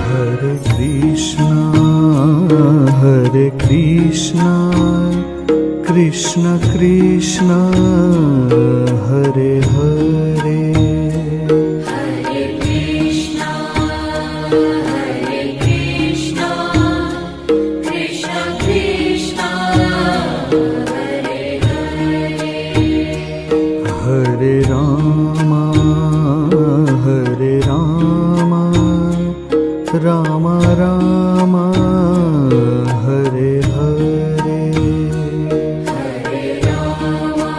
Hare Krishna, Krishna Krishna, Hare Hare. Hare Krishna, Krishna Krishna, Hare Hare. Hare Rama, Rama Rama, Hare Hare. Hare Rama,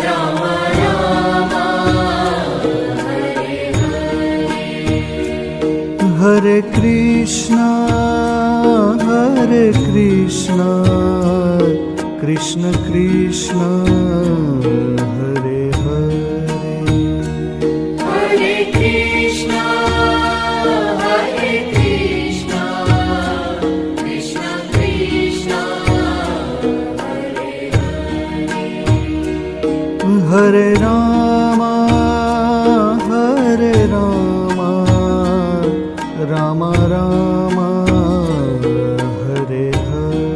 Rama Rama, Hare Hare. Hare Krishna, Krishna Krishna, Hare Hare. Hare Krishna, Krishna Krishna, Hare Hare. Hare Rama, Rama Rama, Hare Hare.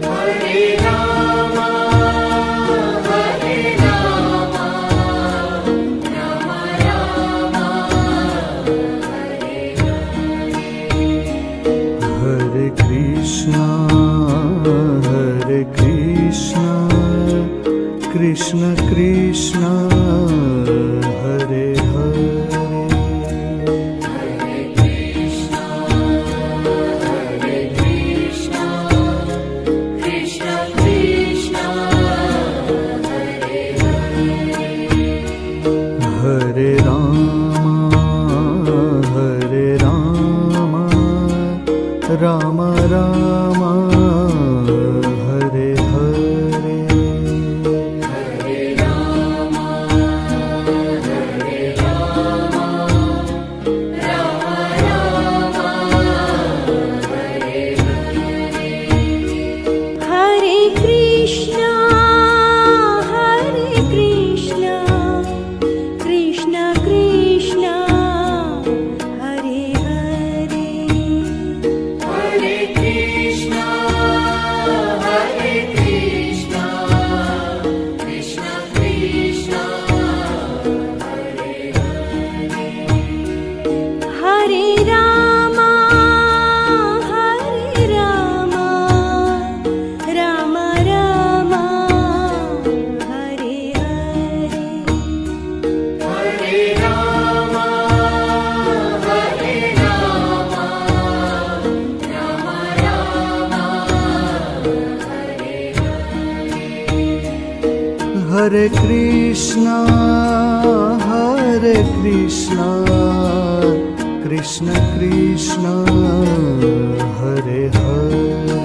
Hare Rama, Rama Rama, Hare Hare. Hare Krishna, Krishna Krishna, Hare Hare. Hare Krishna, Krishna Krishna, Hare Hare. Hare Rama, Rama Rama, Hare Hare. Hare Rama, Rama Rama, Hare Hare. Hare Krishna, Krishna Krishna, Hare Hare. Hare Krishna, Krishna Krishna, Hare Hare. Hare Rama, Rama Rama, Hare Hare. Hare Rama, Rama Rama, Hare Hare. Hare Krishna, Krishna Krishna, Hare Hare.